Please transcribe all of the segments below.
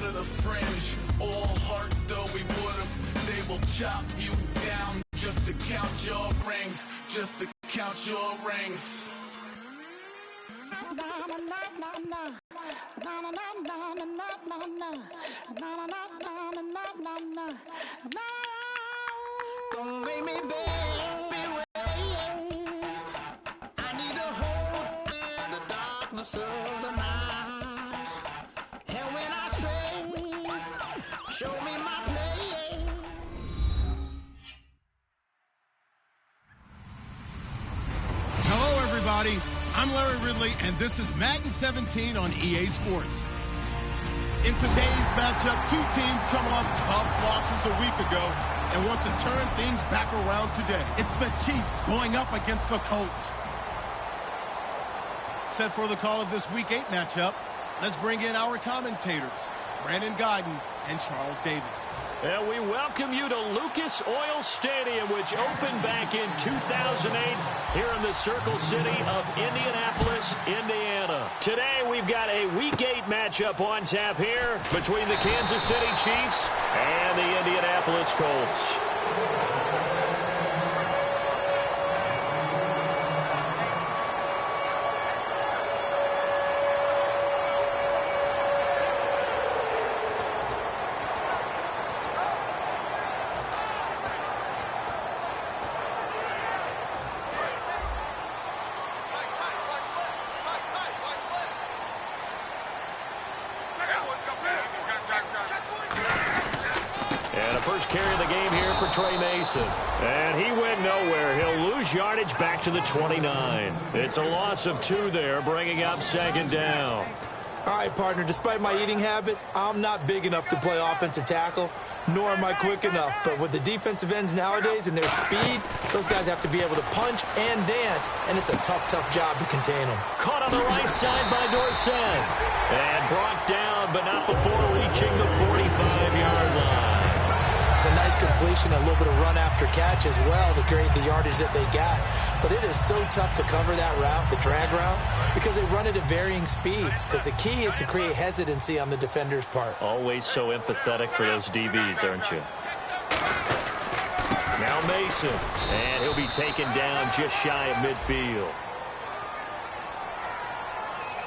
to the fringe. All heart though we would've. They will chop you down just to count your rings. Just to count your rings. Don't make me wait. I need a hold in the darkness of the night. And when I stray, show me my play. Hello, everybody. I'm Larry Ridley, and this is Madden 17 on EA Sports. In today's matchup, two teams come off tough losses a week ago and want to turn things back around today. It's the Chiefs going up against the Colts. Set for the call of this Week 8 matchup, let's bring in our commentators, Brandon Godden and Charles Davis. And we welcome you to Lucas Oil Stadium, which opened back in 2008 here in the Circle City of Indianapolis, Indiana. Today we've got a Week 8 matchup on tap here between the Kansas City Chiefs and the Indianapolis Colts. First carry of the game here for Trey Mason. And he went nowhere. He'll lose yardage back to the 29. It's a loss of 2 there, bringing up second down. All right, partner, despite my eating habits, I'm not big enough to play offensive tackle, nor am I quick enough. But with the defensive ends nowadays and their speed, those guys have to be able to punch and dance, and it's a tough, tough job to contain them. Caught on the right side by Dorsett. And brought down, but not before reaching the 45-yard line. It's a nice completion, a little bit of run after catch as well to create the yardage that they got. But it is so tough to cover that route, the drag route, because they run it at varying speeds. Because the key is to create hesitancy on the defender's part. Always so empathetic for those DBs, aren't you? Now Mason, and he'll be taken down just shy of midfield.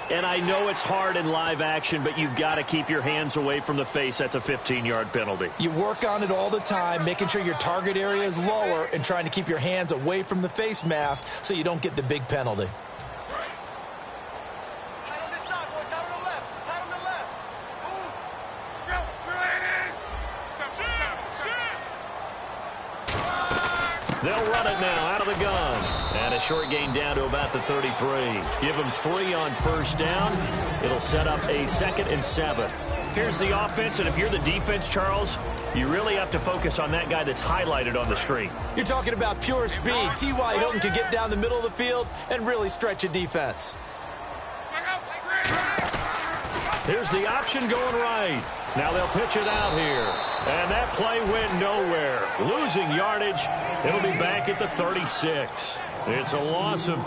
And I know it's hard in live action, but you've got to keep your hands away from the face. That's a 15-yard penalty. You work on it all the time, making sure your target area is lower and trying to keep your hands away from the face mask so you don't get the big penalty. They'll run it now out of the gun. And a short gain down to about the 33. Give them 3 on first down. It'll set up a 2nd and 7. Here's the offense, and if you're the defense, Charles, you really have to focus on that guy that's highlighted on the screen. You're talking about pure speed. T.Y. Hilton can get down the middle of the field and really stretch a defense. Here's the option going right. Now they'll pitch it out here. And that play went nowhere. Losing yardage. It'll be back at the 36. It's a loss of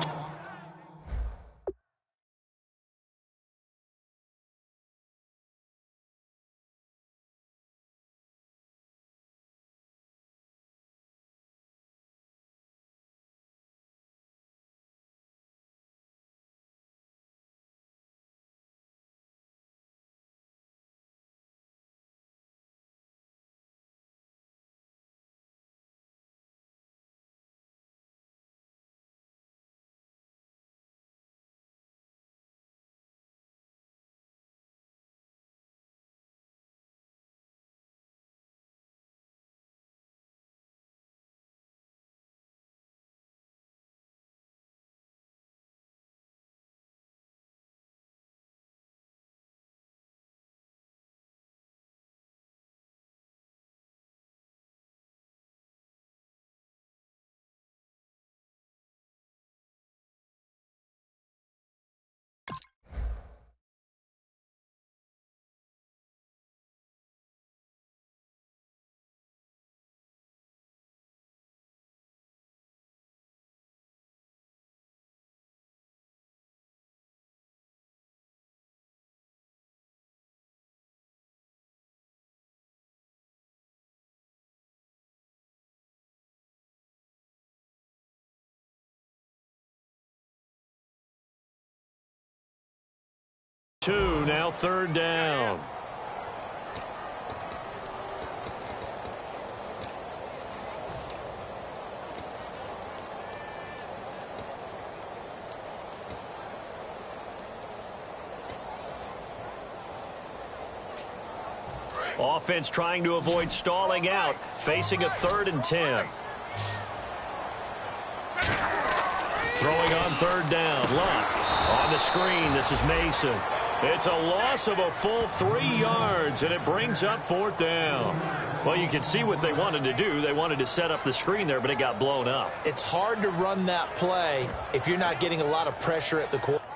now 3rd down. Offense trying to avoid stalling out, facing a 3rd and 10. Throwing on 3rd down. Luck on the screen. This is Mason. It's a loss of a full 3 yards, and it brings up 4th down. Well, you can see what they wanted to do. They wanted to set up the screen there, but it got blown up. It's hard to run that play if you're not getting a lot of pressure at the quarterback.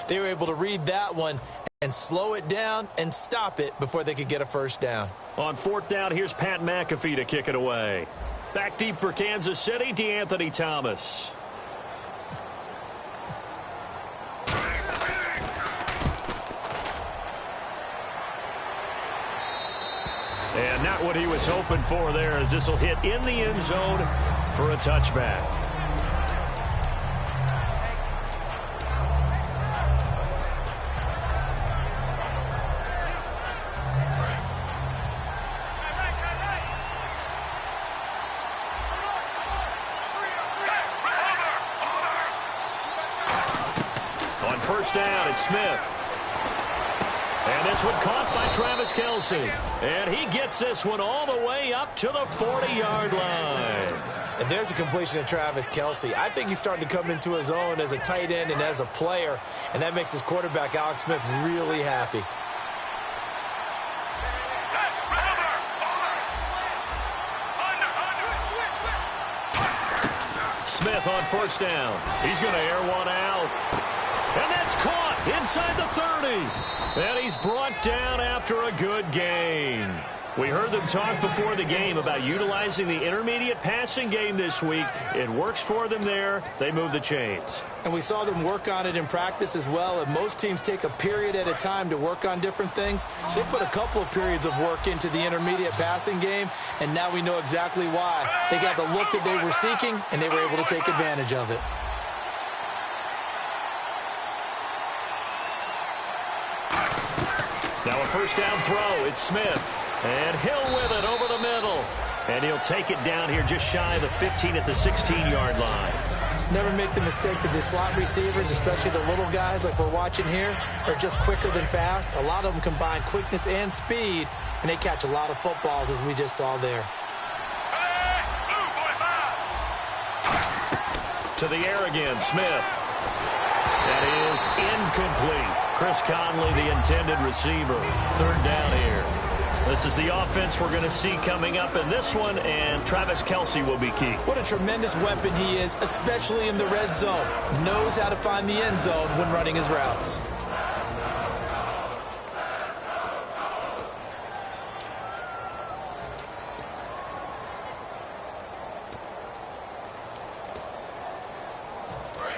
They were able to read that one and slow it down and stop it before they could get a first down. On fourth down, here's Pat McAfee to kick it away. Back deep for Kansas City, DeAnthony Thomas. And not what he was hoping for there, as this will hit in the end zone for a touchback. On first down, it's Smith. And this one caught by Travis Kelce. And he gets this one all the way up to the 40-yard line. And there's a completion of Travis Kelce. I think he's starting to come into his own as a tight end and as a player, and that makes his quarterback, Alex Smith, really happy. Smith on first down. He's going to air one out. And that's caught inside the 30. And he's brought down after a good gain. We heard them talk before the game about utilizing the intermediate passing game this week. It works for them there. They move the chains. And we saw them work on it in practice as well. And most teams take a period at a time to work on different things. They put a couple of periods of work into the intermediate passing game, and now we know exactly why. They got the look that they were seeking, and they were able to take advantage of it. Now a first down throw. It's Smith. And Hill with it over the middle. And he'll take it down here just shy of the 15 at the 16-yard line. Never make the mistake that the slot receivers, especially the little guys like we're watching here, are just quicker than fast. A lot of them combine quickness and speed, and they catch a lot of footballs, as we just saw there. To the air again, Smith. That is incomplete. Chris Conley, the intended receiver. Third down here. This is the offense we're going to see coming up in this one, and Travis Kelce will be key. What a tremendous weapon he is, especially in the red zone. Knows how to find the end zone when running his routes.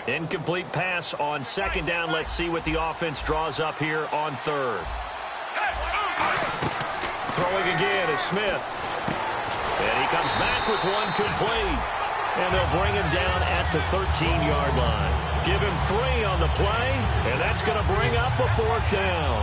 Incomplete pass on second down. Let's see what the offense draws up here on third. Throwing again is Smith. And he comes back with one complete. And they'll bring him down at the 13-yard line. Give him 3 on the play, and that's going to bring up a fourth down.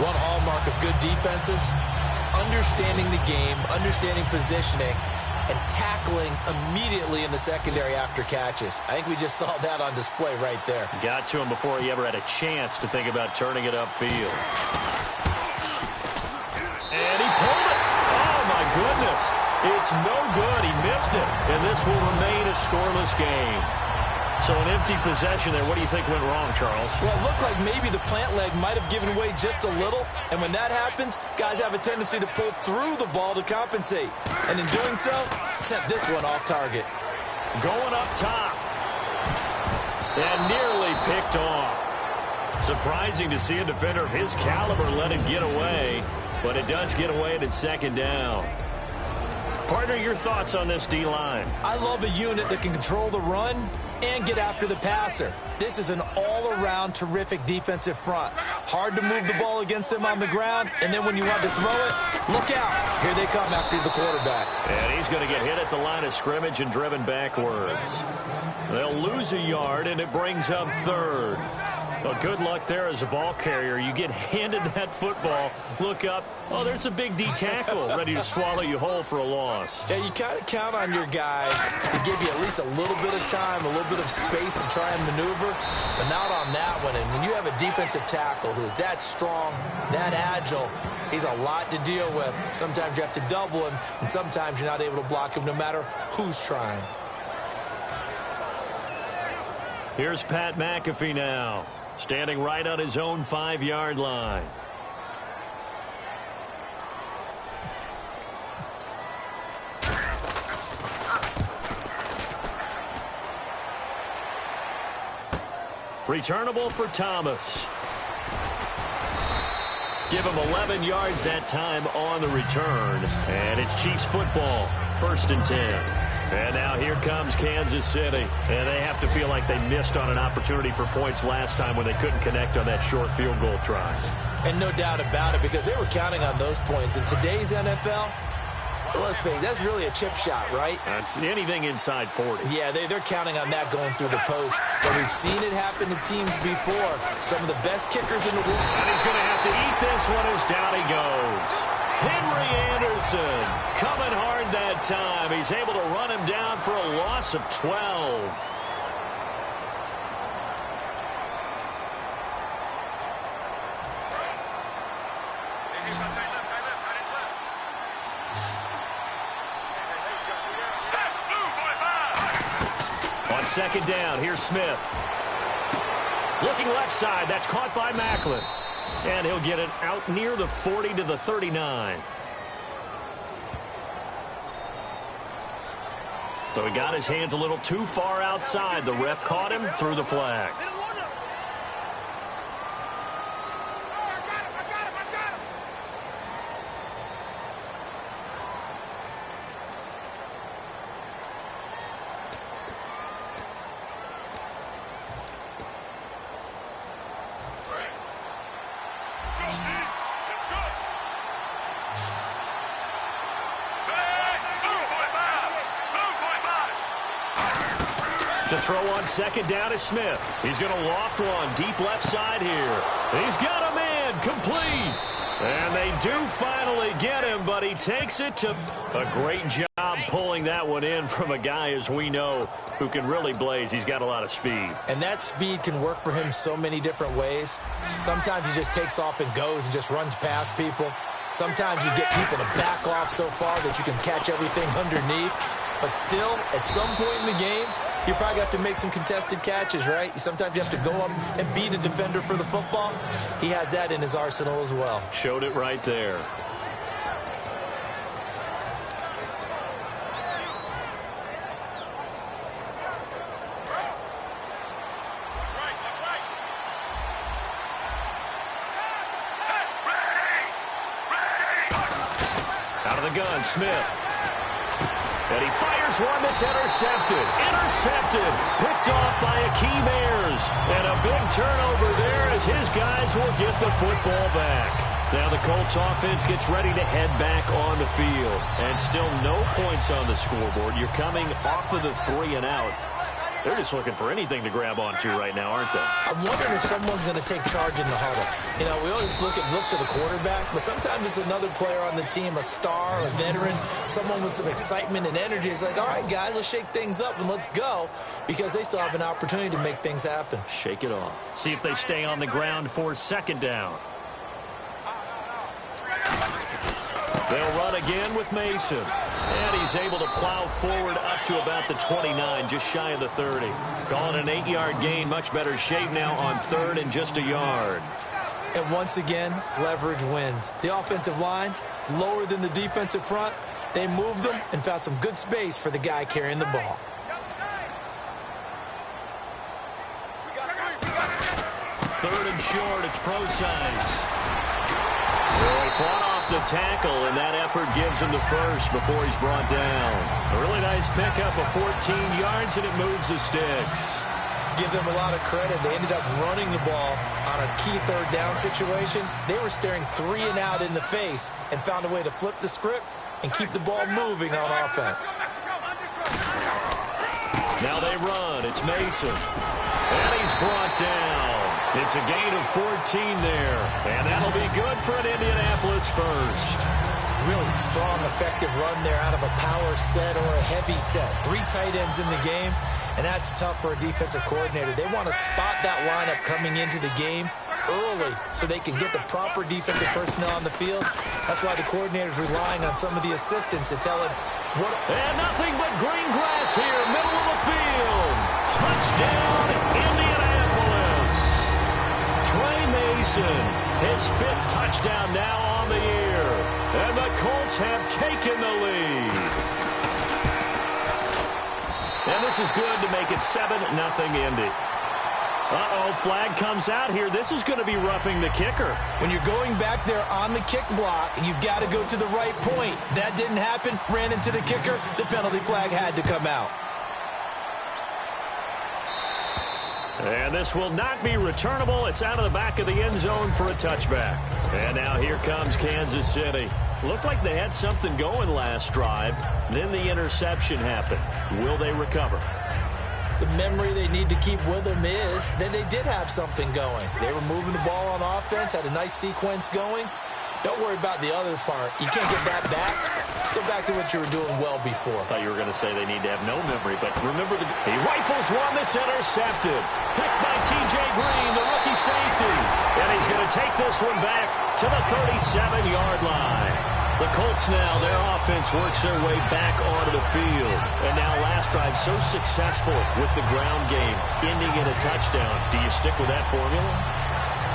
One hallmark of good defenses is understanding the game, understanding positioning, and tackling immediately in the secondary after catches. I think we just saw that on display right there. Got to him before he ever had a chance to think about turning it upfield. And he pulled it. Oh, my goodness. It's no good. He missed it. And this will remain a scoreless game. So an empty possession there. What do you think went wrong, Charles? Well, it looked like maybe the plant leg might have given way just a little. And when that happens, guys have a tendency to pull through the ball to compensate. And in doing so, sent this one off target. Going up top. And nearly picked off. Surprising to see a defender of his caliber let it get away. But it does get away at second down. Partner, your thoughts on this D-line? I love a unit that can control the run and get after the passer. This is an all-around terrific defensive front. Hard to move the ball against them on the ground, and then when you want to throw it, look out. Here they come after the quarterback. And he's going to get hit at the line of scrimmage and driven backwards. They'll lose a yard, and it brings up third. Well, good luck there as a ball carrier. You get handed that football, look up, oh, there's a big D tackle ready to swallow you whole for a loss. Yeah, you kind of count on your guys to give you at least a little bit of time, a little bit of space to try and maneuver, but not on that one. And when you have a defensive tackle who is that strong, that agile, he's a lot to deal with. Sometimes you have to double him, and sometimes you're not able to block him no matter who's trying. Here's Pat McAfee now. Standing right on his own 5-yard line. Returnable for Thomas. Give him 11 yards that time on the return. And it's Chiefs football, 1st and 10. And now here comes Kansas City. And they have to feel like they missed on an opportunity for points last time when they couldn't connect on that short field goal try. And no doubt about it, because they were counting on those points. In today's NFL, let's face it, that's really a chip shot, right? That's anything inside 40. Yeah, they're counting on that going through the post. But we've seen it happen to teams before. Some of the best kickers in the world. And he's going to have to eat this one as down he goes. Henry Anderson coming hard that time. He's able to run him down for a loss of 12. On 2nd down, here's Smith. Looking left side, that's caught by Macklin. And he'll get it out near the 40 to the 39. So he got his hands a little too far outside. The ref caught him, threw the flag. To throw on 2nd down is Smith. He's going to loft one deep left side here. He's got a man complete. And they do finally get him, but he takes it to a great job pulling that one in from a guy, as we know, who can really blaze. He's got a lot of speed. And that speed can work for him so many different ways. Sometimes he just takes off and goes and just runs past people. Sometimes you get people to back off so far that you can catch everything underneath. But still, at some point in the game, you probably have to make some contested catches, right? Sometimes you have to go up and beat a defender for the football. He has that in his arsenal as well. Showed it right there. Out of the gun, Smith. And he fires one that's intercepted. Intercepted. Picked off by Akeem Ayers. And a big turnover there as his guys will get the football back. Now the Colts offense gets ready to head back on the field. And still no points on the scoreboard. You're coming off of the 3 and out. They're just looking for anything to grab onto right now, aren't they? I'm wondering if someone's going to take charge in the huddle. You know, we always look to the quarterback, but sometimes it's another player on the team, a star, a veteran, someone with some excitement and energy. It's like, all right, guys, let's shake things up and let's go, because they still have an opportunity to make things happen. Shake it off. See if they stay on the ground for 2nd down. They'll run again with Mason. And he's able to plow forward up to about the 29, just shy of the 30. Calling an 8-yard gain, much better shape now on 3rd and just a yard. And once again, leverage wins. The offensive line, lower than the defensive front. They moved them and found some good space for the guy carrying the ball. Third and short, it's Procise. He fought off the tackle, and that effort gives him the first before he's brought down. A really nice pickup of 14 yards, and it moves the sticks. Give them a lot of credit. They ended up running the ball on a key 3rd down situation. They were staring 3 and out in the face and found a way to flip the script and keep the ball moving on offense. Now they run. It's Mason. And he's brought down. It's a gain of 14 there. And that'll be good for an Indianapolis first. Really strong, effective run there out of a power set or a heavy set. 3 tight ends in the game, and that's tough for a defensive coordinator. They want to spot that lineup coming into the game early so they can get the proper defensive personnel on the field. That's why the coordinator's relying on some of the assistants to tell him what. And nothing but green grass here, middle of the field. Touchdown, Indianapolis. Trey Mason, his 5th touchdown now on the year. And the Colts have taken the lead. And this is good to make it 7-0 Indy. Uh-oh, flag comes out here. This is going to be roughing the kicker. When you're going back there on the kick block, you've got to go to the right point. That didn't happen. Ran into the kicker. The penalty flag had to come out. And this will not be returnable. It's out of the back of the end zone for a touchback. And now here comes Kansas City. Looked like they had something going last drive. Then the interception happened. Will they recover? The memory they need to keep with them is that they did have something going. They were moving the ball on offense, had a nice sequence going. Don't worry about the other part. You can't get that back. Let's go back to what you were doing well before. I thought you were going to say they need to have no memory, but remember, he rifles one that's intercepted. Picked by T.J. Green, the rookie safety. And he's going to take this one back to the 37-yard line. The Colts now, their offense works their way back onto the field. And now last drive so successful with the ground game, ending in a touchdown. Do you stick with that formula?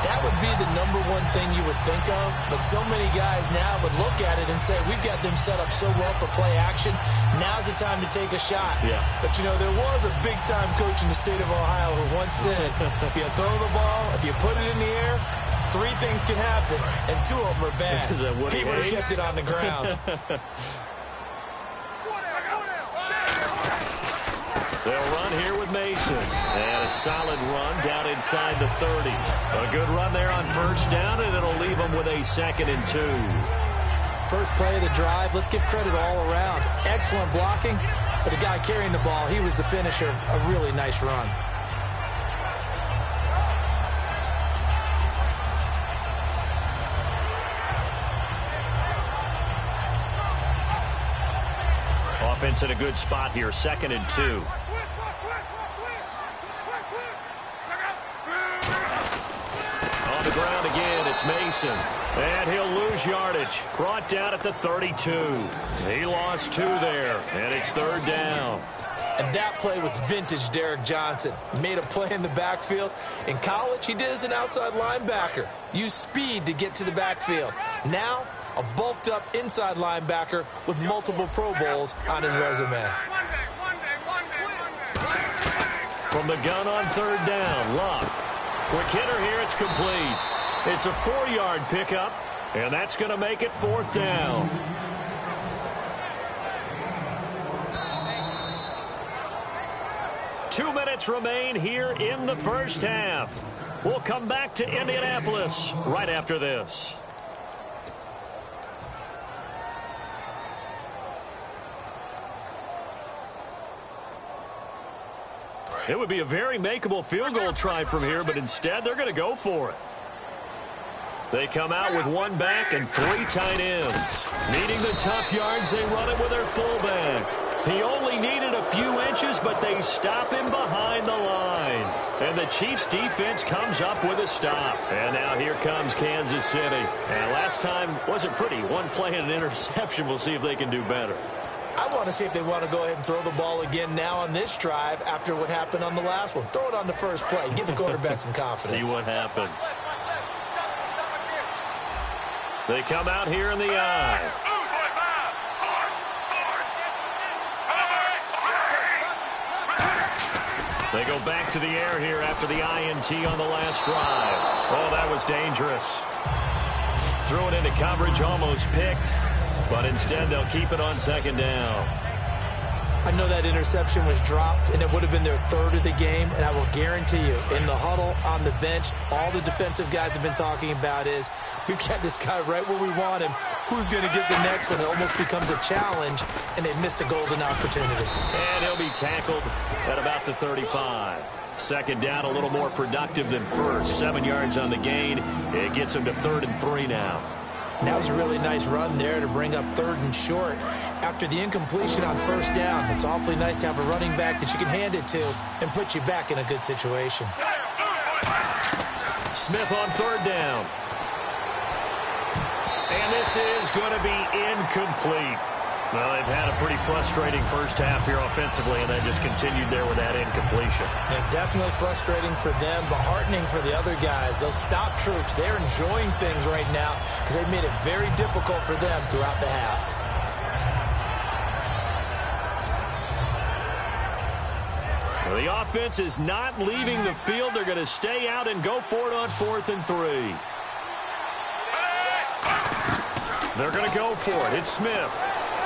That would be the number one thing you would think of, but so many guys now would look at it and say, we've got them set up so well for play action, now's the time to take a shot. Yeah. But, you know, there was a big-time coach in the state of Ohio who once said, if you throw the ball, if you put it in the air, 3 things can happen, and 2 of them are bad. Is that what he would have kept it on the ground. They'll run here with Mason. And a solid run down inside the 30. A good run there on first down, and it'll leave them with a 2nd and 2. First play of the drive, let's give credit all around. Excellent blocking, but the guy carrying the ball, he was the finisher. A really nice run. Offense in a good spot here, 2nd and 2. On the ground again, it's Mason. And he'll lose yardage. Brought down at the 32. He lost 2 there, and it's 3rd down. And that play was vintage Derek Johnson. Made a play in the backfield. In college, he did as an outside linebacker. Used speed to get to the backfield. Now, a bulked-up inside linebacker with multiple Pro Bowls on his resume. From the gun on 3rd down, Luck. Quick hitter here, it's complete. It's a 4-yard pickup, and that's going to make it 4th down. Two minutes remain here in the first half. We'll come back to Indianapolis right after this. It would be a very makeable field goal try from here, but instead they're going to go for it. They come out with 1 back and 3 tight ends. Needing the tough yards, they run it with their fullback. He only needed a few inches, but they stop him behind the line. And the Chiefs' defense comes up with a stop. And now here comes Kansas City. And last time wasn't pretty. 1 play and an interception. We'll see if they can do better. I want to see if they want to go ahead and throw the ball again now on this drive after what happened on the last one. Throw it on the first play. Give the quarterback some confidence. See what happens. They come out here in the eye. They go back to the air here after the INT on the last drive. Oh, that was dangerous. Threw it into coverage, almost picked. But instead, they'll keep it on 2nd down. I know that interception was dropped, and it would have been their 3rd of the game. And I will guarantee you, in the huddle, on the bench, all the defensive guys have been talking about is, we've got this guy right where we want him. Who's going to get the next one? It almost becomes a challenge, and they've missed a golden opportunity. And he'll be tackled at about the 35. 2nd down, a little more productive than first. 7 yards on the gain. It gets him to 3rd and 3 now. And that was a really nice run there to bring up 3rd and short. After the incompletion on 1st down, it's awfully nice to have a running back that you can hand it to and put you back in a good situation. Smith on 3rd down. And this is going to be incomplete. Well, they've had a pretty frustrating first half here offensively, and they just continued there with that incompletion. And definitely frustrating for them, but heartening for the other guys. Those stop troops, they're enjoying things right now because they've made it very difficult for them throughout the half. Well, the offense is not leaving the field. They're going to stay out and go for it on 4th and 3. They're going to go for it. It's Smith.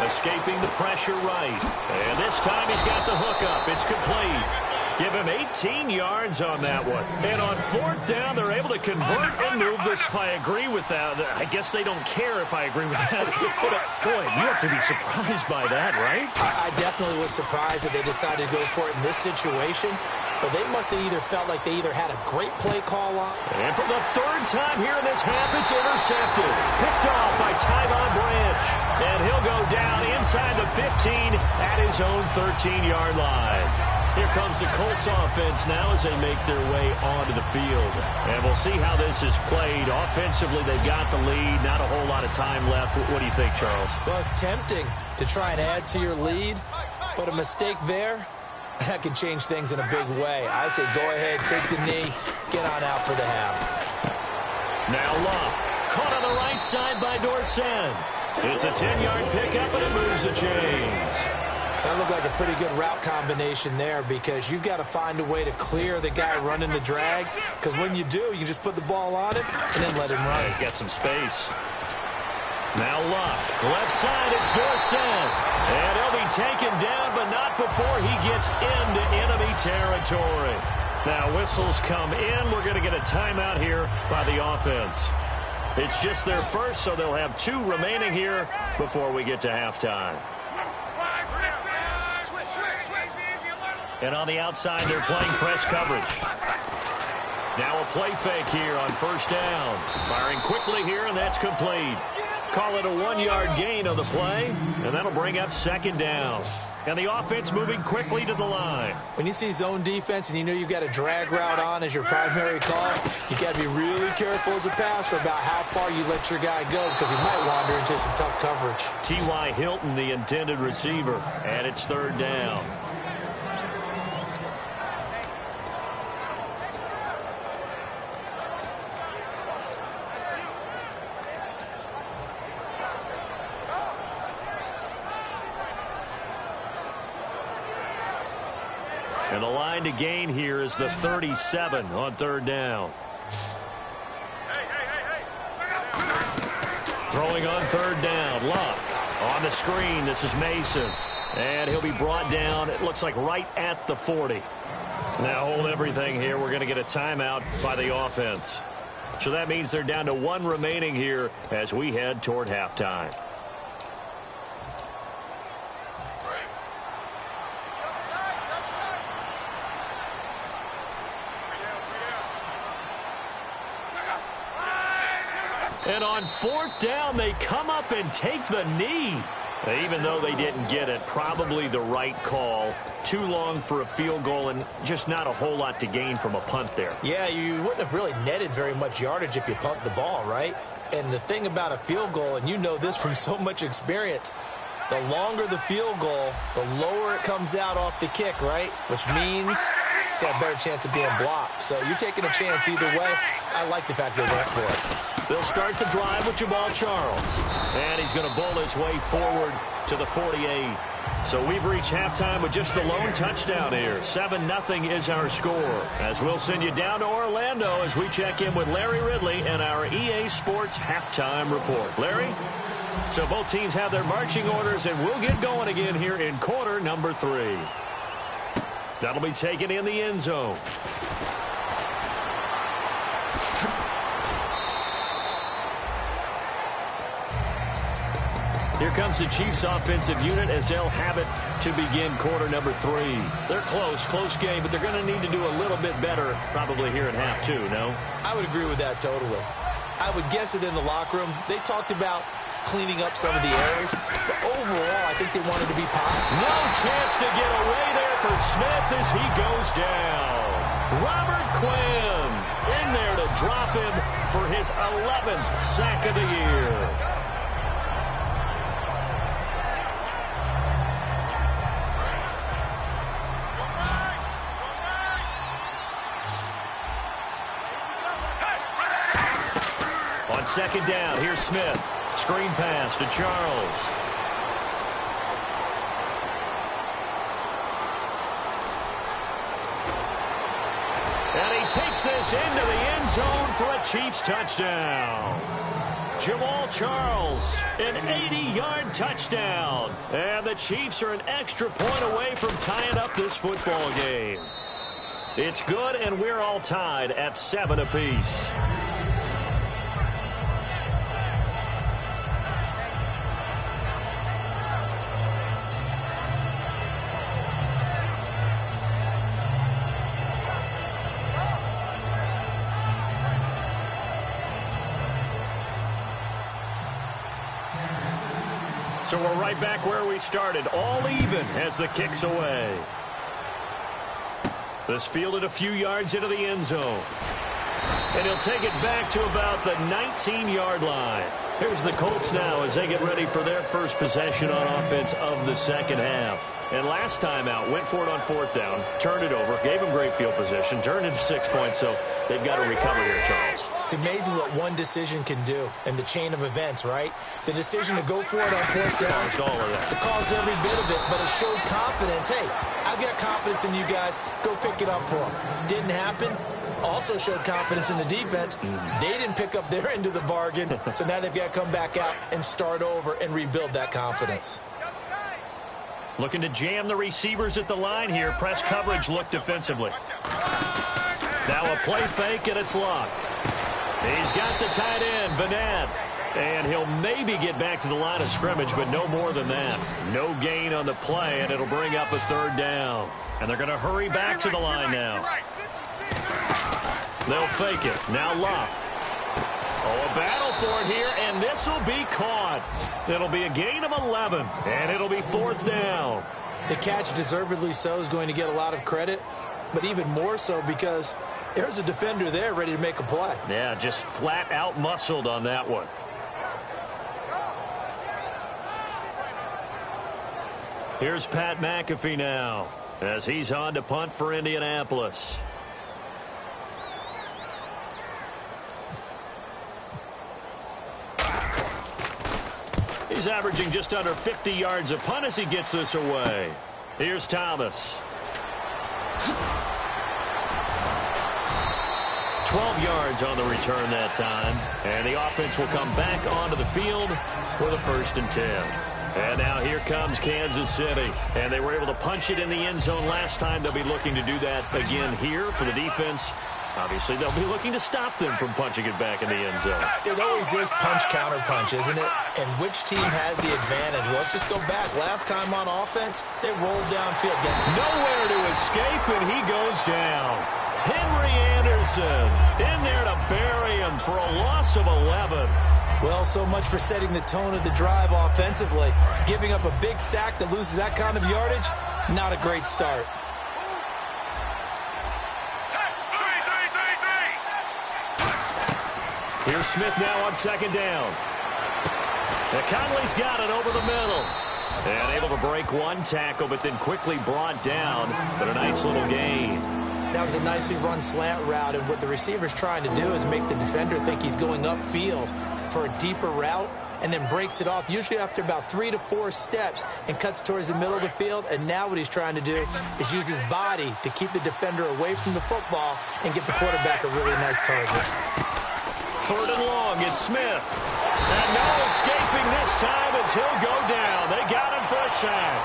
Escaping the pressure right. And this time he's got the hook up. It's complete. Give him 18 yards on that one. And on 4th down, they're able to convert and move this. I agree with that. I guess they don't care if I agree with that. Boy, you have to be surprised by that, right? I definitely was surprised that they decided to go for it in this situation. But they must have either felt like they either had a great play call on. And for the 3rd time here in this half, it's intercepted. Picked off by Tyvon Branch. And he'll go down inside the 15 at his own 13-yard line. Here comes the Colts offense now as they make their way onto the field. And we'll see how this is played. Offensively, they've got the lead. Not a whole lot of time left. What do you think, Charles? Well, it's tempting to try and add to your lead, but a mistake there, that can change things in a big way. I say go ahead, take the knee, get on out for the half. Now Love, caught on the right side by Dorsett. It's a 10-yard pickup, and it moves the chains. That looked like a pretty good route combination there because you've got to find a way to clear the guy running the drag, because when you do, you can just put the ball on him and then let him run. He's got some space. Now Luck, left side, it's Dorsett. And he'll be taken down, but not before he gets into enemy territory. Now whistles come in. We're going to get a timeout here by the offense. It's just their first, so they'll have 2 remaining here before we get to halftime. And on the outside, they're playing press coverage. Now a play fake here on 1st down. Firing quickly here, and that's complete. Call it a 1-yard gain on the play, and that'll bring up 2nd down. And the offense moving quickly to the line. When you see zone defense and you know you've got a drag route on as your primary call, you got to be really careful as a passer about how far you let your guy go because he might wander into some tough coverage. T.Y. Hilton, the intended receiver, and it's 3rd down. And the line to gain here is the 37 on 3rd down. Throwing on 3rd down. Luck on the screen. This is Mason. And he'll be brought down, it looks like right at the 40. Now hold everything here. We're going to get a timeout by the offense. So that means they're down to 1 remaining here as we head toward halftime. And on 4th down, they come up and take the knee. Even though they didn't get it, probably the right call. Too long for a field goal and just not a whole lot to gain from a punt there. Yeah, you wouldn't have really netted very much yardage if you pumped the ball, right? And the thing about a field goal, and you know this from so much experience, the longer the field goal, the lower it comes out off the kick, right? Which means it's got a better chance of being blocked. So you're taking a chance either way. I like the fact they went for it. They'll start the drive with Jamal Charles. And he's going to bowl his way forward to the 48. So we've reached halftime with just the lone touchdown here. 7-0 is our score. As we'll send you down to Orlando as we check in with Larry Ridley and our EA Sports halftime report. Larry? So both teams have their marching orders, and we'll get going again here in quarter number 3. That'll be taken in the end zone. Here comes the Chiefs offensive unit as they'll have it to begin quarter number 3. They're close game, but they're going to need to do a little bit better probably here in half 2, no? I would agree with that totally. I would guess it in the locker room. They talked about cleaning up some of the errors, but overall, I think they wanted to be positive. No chance to get away there for Smith as he goes down. Robert Quinn in there to drop him for his 11th sack of the year. On 2nd down, here's Smith. Screen pass to Charles. takes this into the end zone for a Chiefs touchdown. Jamal Charles, an 80-yard touchdown. And the Chiefs are an extra point away from tying up this football game. It's good, and we're all tied at 7 apiece. So we're right back where we started, all even as the kick's away. This fielded a few yards into the end zone. And he'll take it back to about the 19-yard line. Here's the Colts now as they get ready for their first possession on offense of the second half. And last time out, went for it on 4th down, turned it over, gave them great field position, turned into 6 points, so they've got to recover here, Charles. It's amazing what one decision can do in the chain of events, right? The decision to go for it on 4th down. Caused all of that. It caused every bit of it, but it showed confidence. Hey, I've got confidence in you guys. Go pick it up for them. Didn't happen. Also showed confidence in the defense. They didn't pick up their end of the bargain, so now they've got to come back out and start over and rebuild that confidence. Looking to jam the receivers at the line here. Press coverage look defensively. Now a play fake, and it's Luck. He's got the tight end, Vanette. And he'll maybe get back to the line of scrimmage, but no more than that. No gain on the play, and it'll bring up a 3rd down. And they're going to hurry back to the line now. They'll fake it. Now Luck. Oh, a battle for it here, and this will be caught. It'll be a gain of 11, and it'll be 4th down. The catch, deservedly so, is going to get a lot of credit, but even more so because there's a defender there ready to make a play. Yeah, just flat out muscled on that one. Here's Pat McAfee now as he's on to punt for Indianapolis. He's averaging just under 50 yards a punt as he gets this away. Here's Thomas. 12 yards on the return that time. And the offense will come back onto the field for the 1st and 10. And now here comes Kansas City. And they were able to punch it in the end zone last time. They'll be looking to do that again here for the defense. Obviously, they'll be looking to stop them from punching it back in the end zone. It always is punch-counter-punch, isn't it? And which team has the advantage? Well, let's just go back. Last time on offense, they rolled downfield. Nowhere to escape, and he goes down. Henry Anderson in there to bury him for a loss of 11. Well, so much for setting the tone of the drive offensively. Giving up a big sack that loses that kind of yardage, not a great start. Here's Smith now on 2nd down. And Conley's got it over the middle. And able to break one tackle, but then quickly brought down. But a nice little gain. That was a nicely run slant route, and what the receiver's trying to do is make the defender think he's going upfield for a deeper route, and then breaks it off, usually after about 3 to 4 steps, and cuts towards the middle of the field. And now what he's trying to do is use his body to keep the defender away from the football and give the quarterback a really nice target. 3rd and long, it's Smith. And no escaping this time as he'll go down. They got him for a sack.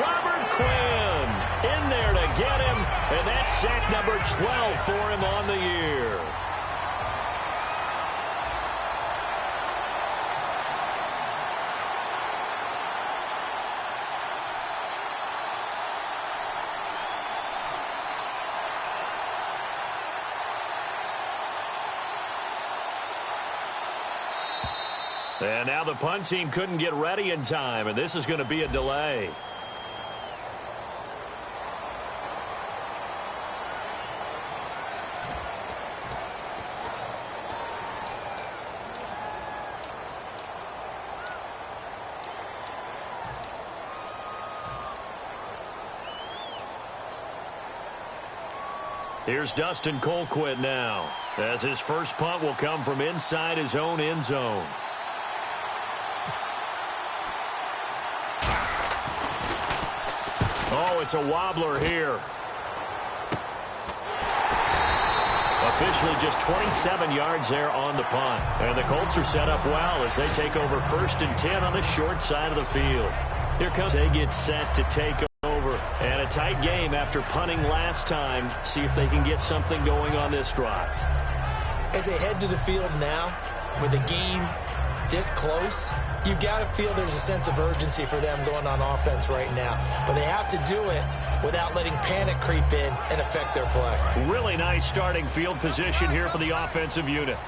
Robert Quinn in there to get him, and that's sack number 12 for him on the year. And now the punt team couldn't get ready in time, and this is going to be a delay. Here's Dustin Colquitt now, as his first punt will come from inside his own end zone. Oh, it's a wobbler here. Officially just 27 yards there on the punt. And the Colts are set up well as they take over 1st and 10 on the short side of the field. Here comes. They get set to take over. And a tight game after punting last time. See if they can get something going on this drive. As they head to the field now, with the game this close, you've got to feel there's a sense of urgency for them going on offense right now. But they have to do it without letting panic creep in and affect their play. Really nice starting field position here for the offensive unit.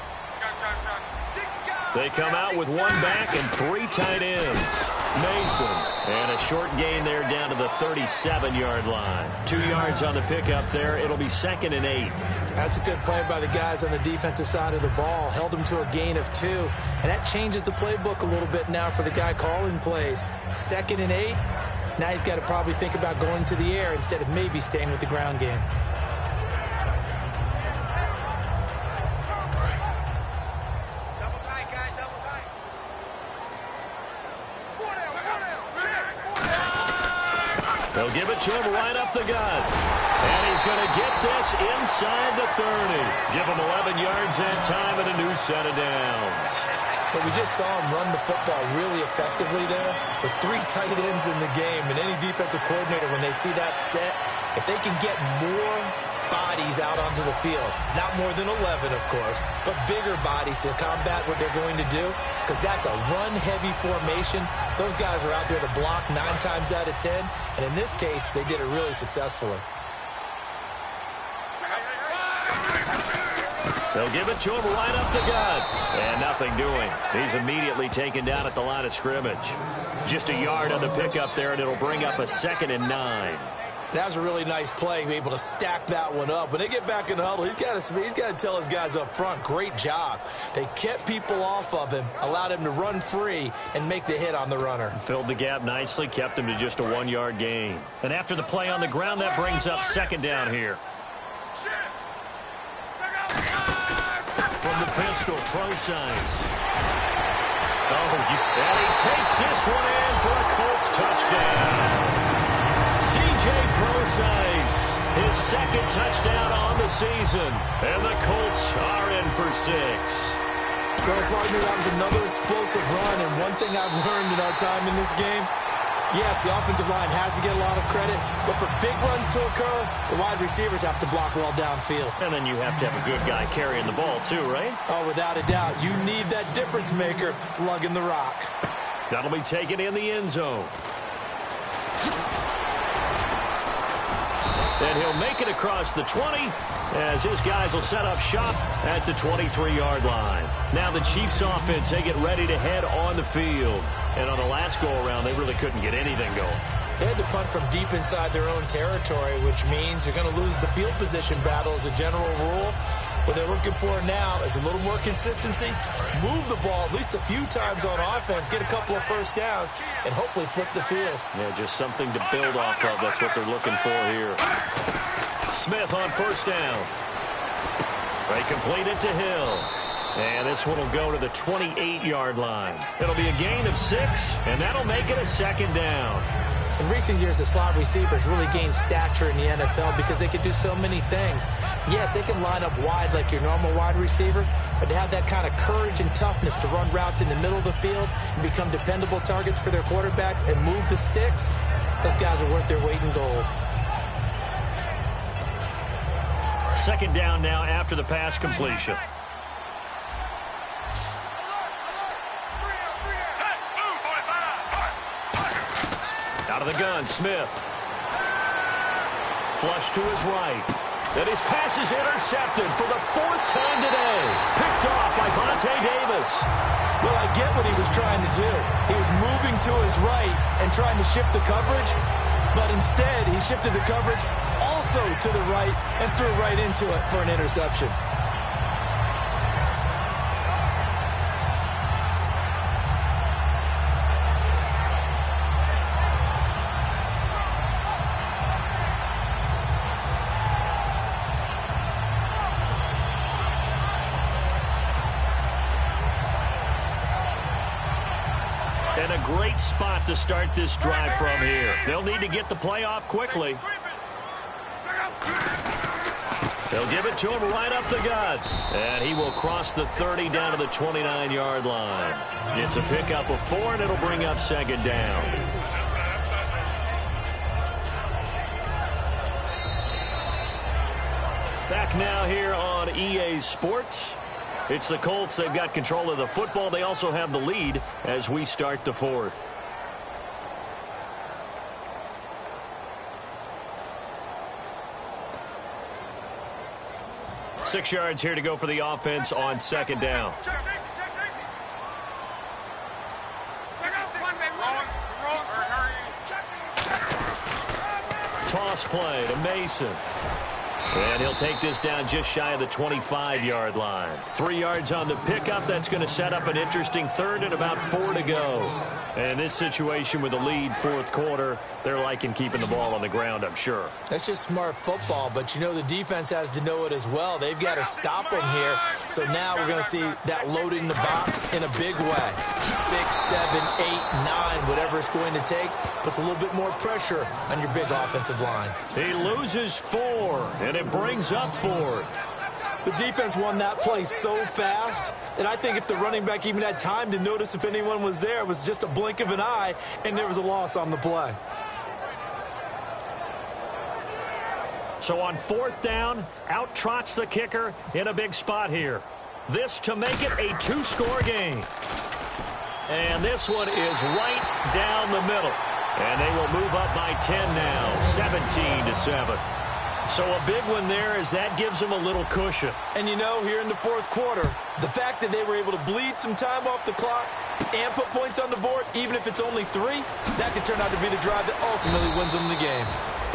They come out with 1 back and 3 tight ends. Mason. And a short gain there down to the 37-yard line. 2 yards on the pickup there. It'll be 2nd and 8. That's a good play by the guys on the defensive side of the ball. Held them to a gain of 2. And that changes the playbook a little bit now for the guy calling plays. 2nd and 8. Now he's got to probably think about going to the air instead of maybe staying with the ground game. They'll give it to him right up the gut. And he's going to get this inside the 30. Give him 11 yards that time and a new set of downs. But we just saw him run the football really effectively there with 3 tight ends in the game. And any defensive coordinator, when they see that set, if they can get more bodies out onto the field, not more than 11, of course, but bigger bodies to combat what they're going to do, because that's a run-heavy formation. Those guys are out there to block 9 times out of 10, and in this case, they did it really successfully. They'll give it to him right up the gut. And nothing doing. He's immediately taken down at the line of scrimmage. Just a yard on the pickup there, and it'll bring up a 2nd and 9. That was a really nice play, be able to stack that one up. When they get back in the huddle, he's got to tell his guys up front, great job. They kept people off of him, allowed him to run free, and make the hit on the runner. Filled the gap nicely, kept him to just a 1-yard gain. And after the play on the ground, that brings up 2nd down here. From the pistol, pro size. Oh, and he takes this one in for a Colts touchdown. C.J. Pro-Size, his 2nd touchdown on the season, and the Colts are in for 6. Well, partner, that was another explosive run, and one thing I've learned in our time in this game, yes, the offensive line has to get a lot of credit, but for big runs to occur, the wide receivers have to block well downfield. And then you have to have a good guy carrying the ball too, right? Oh, without a doubt. You need that difference maker lugging the rock. That'll be taken in the end zone. And he'll make it across the 20 as his guys will set up shop at the 23-yard line. Now the Chiefs offense, they get ready to head on the field. And on the last go-around, they really couldn't get anything going. They had to punt from deep inside their own territory, which means you're going to lose the field position battle as a general rule. What they're looking for now is a little more consistency, move the ball at least a few times on offense, get a couple of first downs, and hopefully flip the field. Yeah, just something to build off of. That's what they're looking for here. Smith on 1st down. They complete it to Hill. And this one will go to the 28-yard line. It'll be a gain of 6, and that'll make it a 2nd down. In recent years, the slot receivers really gained stature in the NFL because they can do so many things. Yes, they can line up wide like your normal wide receiver, but to have that kind of courage and toughness to run routes in the middle of the field and become dependable targets for their quarterbacks and move the sticks, those guys are worth their weight in gold. 2nd down now after the pass completion. Out of the gun, Smith. Flush to his right. And his pass is intercepted for the 4th time today. Picked off by Vontae Davis. Well, I get what he was trying to do. He was moving to his right and trying to shift the coverage, but instead he shifted the coverage also to the right and threw right into it for an interception. And a great spot to start this drive from here. They'll need to get the play off quickly. They'll give it to him right up the gut. And he will cross the 30 down to the 29-yard line. It's a pickup of 4, and it'll bring up second down. Back now here on EA Sports. It's the Colts. They've got control of the football. They also have the lead as we start the fourth. Six yards here to go for the offense on second down. Toss play to Mason. And he'll take this down just shy of the 25-yard line. 3 yards on the pickup. That's going to set up an interesting third and about 4 to go. And in this situation with the lead, fourth quarter, they're liking keeping the ball on the ground, I'm sure. That's just smart football, but you know the defense has to know it as well. They've got to stop them here. So now we're going to see that loading the box in a big way. 6, 7, 8, 9, whatever it's going to take, puts a little bit more pressure on your big offensive line. He loses 4, and it brings up 4th. The defense won that play so fast that I think if the running back even had time to notice if anyone was there, it was just a blink of an eye, and there was a loss on the play. So on 4th down, out trots the kicker in a big spot here. This to make it a 2-score game. And this one is right down the middle. And they will move up by 10 now, 17-7. So a big one there as that gives them a little cushion. And you know, here in the fourth quarter, the fact that they were able to bleed some time off the clock and put points on the board, even if it's only 3, that could turn out to be the drive that ultimately wins them the game.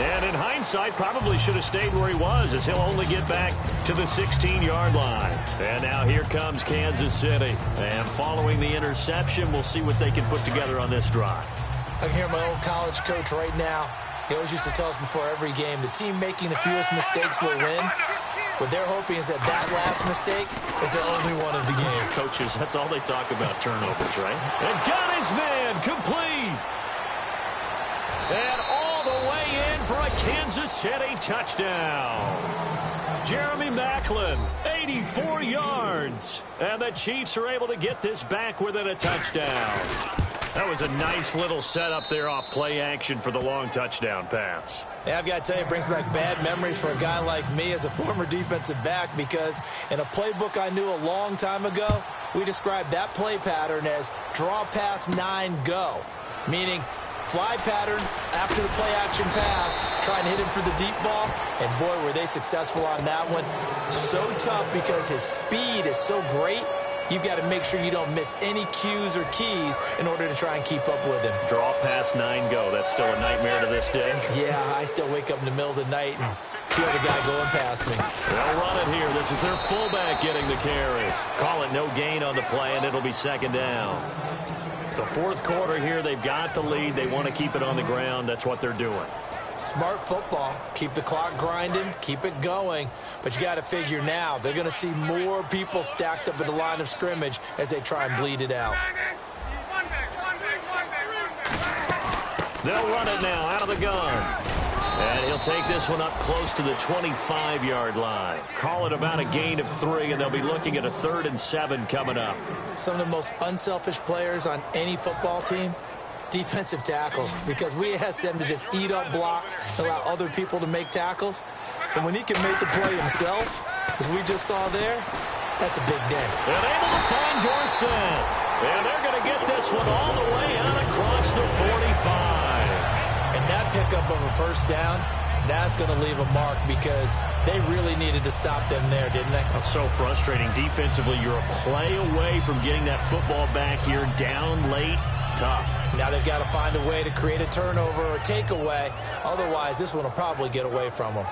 And in hindsight, probably should have stayed where he was, as he'll only get back to the 16-yard line. And now here comes Kansas City. And following the interception, we'll see what they can put together on this drive. I can hear my old college coach right now. He always used to tell us before every game, the team making the fewest mistakes will win. What they're hoping is that last mistake is their only one of the game. Coaches, that's all they talk about, turnovers, right? And got his man complete. And all the way in for a Kansas City touchdown. Jeremy Maclin, 84 yards. And the Chiefs are able to get this back within a touchdown. That was a nice little setup there off play action for the long touchdown pass. Yeah, I've got to tell you, it brings back bad memories for a guy like me as a former defensive back, because in a playbook I knew a long time ago, we described that play pattern as draw pass 9 go, meaning fly pattern after the play action pass, trying to hit him for the deep ball, and boy, were they successful on that one. So tough because his speed is so great. You've got to make sure you don't miss any cues or keys in order to try and keep up with him. Draw pass 9 go. That's still a nightmare to this day. Yeah, I still wake up in the middle of the night and feel the guy going past me. They'll run it here. This is their fullback getting the carry. Call it no gain on the play, and it'll be second down. The fourth quarter here, they've got the lead. They want to keep it on the ground. That's what they're doing. Smart football. Keep the clock grinding, keep it going. But you got to figure now, they're going to see more people stacked up at the line of scrimmage as they try and bleed it out. They'll run it now out of the gun. And he'll take this one up close to the 25-yard line. Call it about a gain of 3, and they'll be looking at a 3rd and 7 coming up. Some of the most unselfish players on any football team, defensive tackles, because we ask them to just eat up blocks and allow other people to make tackles. And when he can make the play himself, as we just saw there, that's a big day. And able to find Dorsett. And they're going to get this one all the way out across the 45. And that pickup of a first down, that's going to leave a mark, because they really needed to stop them there, didn't they? That's so frustrating. Defensively, you're a play away from getting that football back here down late. Tough. Now they've got to find a way to create a turnover or takeaway. Otherwise, this one will probably get away from them.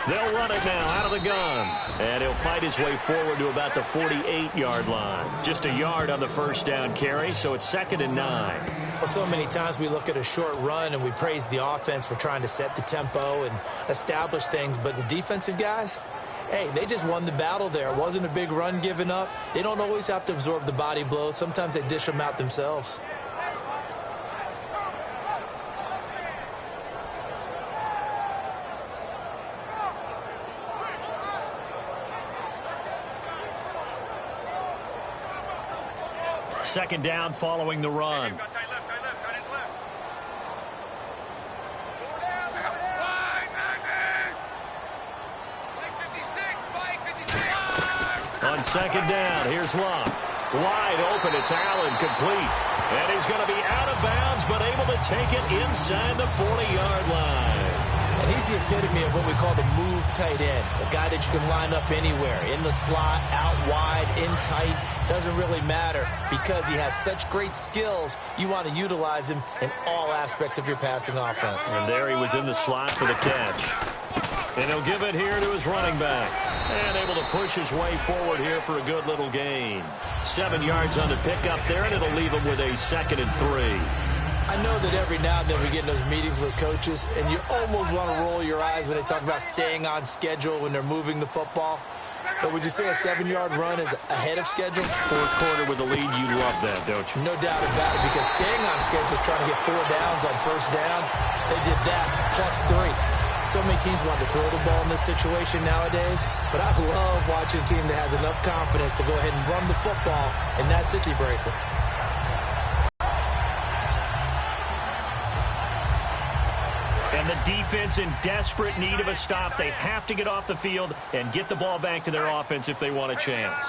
They'll run it now out of the gun. And he'll fight his way forward to about the 48-yard line. Just a yard on the first down carry, so it's 2nd and 9. Well, so many times we look at a short run and we praise the offense for trying to set the tempo and establish things, but the defensive guys, hey, they just won the battle there. It wasn't a big run given up. They don't always have to absorb the body blows. Sometimes they dish them out themselves. Second down following the run. On second down, here's Luck. Wide open, it's Allen, complete. And he's going to be out of bounds, but able to take it inside the 40-yard line. And he's the epitome of what we call the move tight end, a guy that you can line up anywhere, in the slot, out wide, in tight, doesn't really matter because he has such great skills. You want to utilize him in all aspects of your passing offense. And there he was in the slot for the catch. And he'll give it here to his running back. And able to push his way forward here for a good little gain. 7 yards on the pickup there, and it'll leave him with a 2nd and 3. I know that every now and then we get in those meetings with coaches, and you almost want to roll your eyes when they talk about staying on schedule when they're moving the football. But would you say a 7-yard run is ahead of schedule? Fourth quarter with the lead, you love that, don't you? No doubt about it, because staying on schedule is trying to get 4 downs on first down. They did that plus 3. So many teams want to throw the ball in this situation nowadays, but I love watching a team that has enough confidence to go ahead and run the football in that city breaker. And the defense in desperate need of a stop. They have to get off the field and get the ball back to their offense if they want a chance.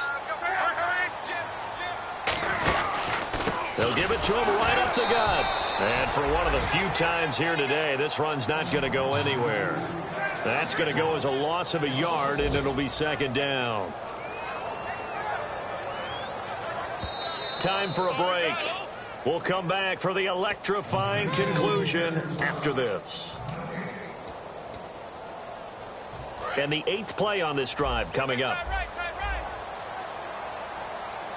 They'll give it to him right up the gut. And for one of the few times here today, this run's not going to go anywhere. That's going to go as a loss of a yard, and it'll be 2nd down. Time for a break. We'll come back for the electrifying conclusion after this. And the 8th play on this drive coming up.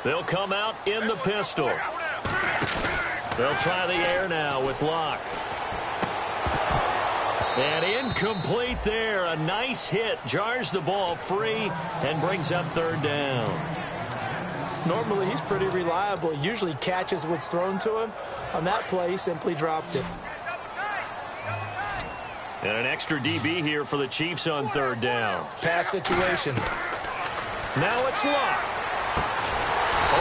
They'll come out in the pistol. They'll try the air now with Luck. And incomplete there. A nice hit. Jars the ball free and brings up 3rd down. Normally, he's pretty reliable. He usually catches what's thrown to him. On that play, he simply dropped it. And an extra DB here for the Chiefs on 3rd down. Pass situation. Now it's Luck.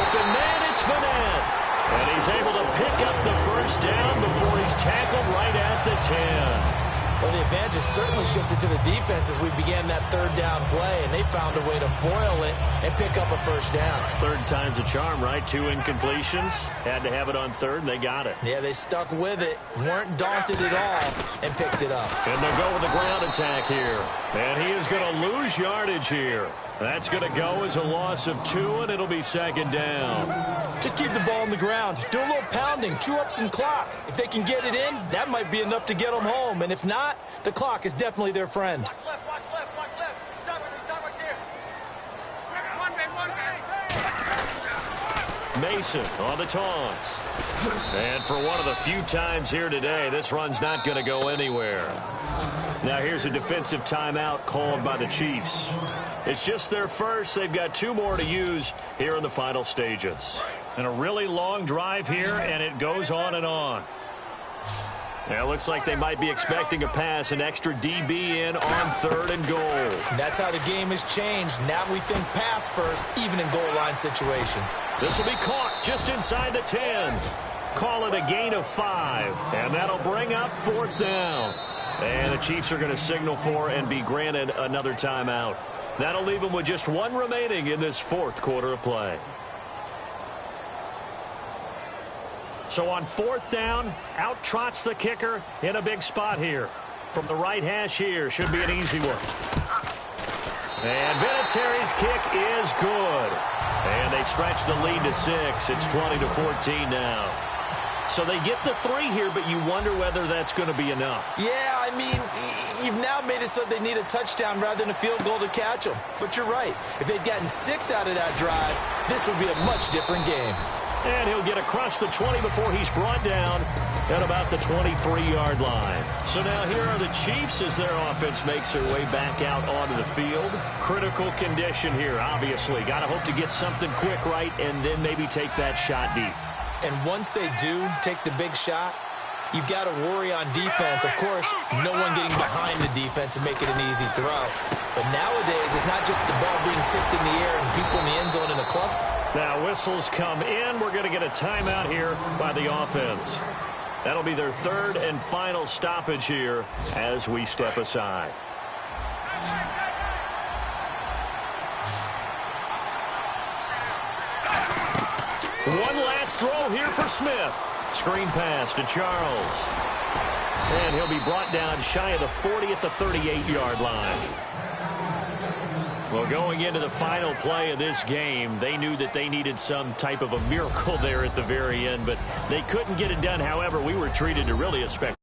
Open man, it's Vanette. And he's able to pick up the first down before he's tackled right at the 10. Well, the advantage has certainly shifted to the defense as we began that 3rd down play, and they found a way to foil it and pick up a first down. 3rd time's a charm, right? 2 incompletions. Had to have it on 3rd, and they got it. Yeah, they stuck with it, weren't daunted at all, and picked it up. And they'll go with the ground attack here. And he is going to lose yardage here. That's going to go as a loss of 2, and it'll be 2nd down. Just keep the ball on the ground. Do a little pounding. Chew up some clock. If they can get it in, that might be enough to get them home. And if not, the clock is definitely their friend. Watch left, watch left, watch left. Stop right there. One man. Mason on the taunts. And for one of the few times here today, this run's not going to go anywhere. Now here's a defensive timeout called by the Chiefs. It's just their first. They've got 2 more to use here in the final stages. And a really long drive here, and it goes on and on. Now it looks like they might be expecting a pass, an extra DB in on 3rd and goal. That's how the game has changed. Now we think pass first, even in goal line situations. This will be caught just inside the 10. Call it a gain of 5, and that'll bring up 4th down. And the Chiefs are going to signal for and be granted another timeout. That'll leave them with just 1 remaining in this 4th quarter of play. So on 4th down, out trots the kicker in a big spot here. From the right hash here, should be an easy one. And Vinatieri's kick is good. And they stretch the lead to 6. It's 20-14 now. So they get the 3 here, but you wonder whether that's going to be enough. Yeah, I mean, You've now made it so they need a touchdown rather than a field goal to catch them. But you're right. If they'd gotten 6 out of that drive, this would be a much different game. And he'll get across the 20 before he's brought down at about the 23-yard line. So now here are the Chiefs as their offense makes their way back out onto the field. Critical condition here, obviously. Got to hope to get something quick right and then maybe take that shot deep. And once they do take the big shot, you've got to worry on defense. Of course, no one getting behind the defense and making an easy throw. But nowadays, it's not just the ball being tipped in the air and people in the end zone in a cluster. Now whistles come in. We're going to get a timeout here by the offense. That'll be their third and final stoppage here as we step aside. One last throw here for Smith. Screen pass to Charles. And he'll be brought down shy of the 40 at the 38-yard line. Well, going into the final play of this game, they knew that they needed some type of a miracle there at the very end, but they couldn't get it done. However, we were treated to really a spectacular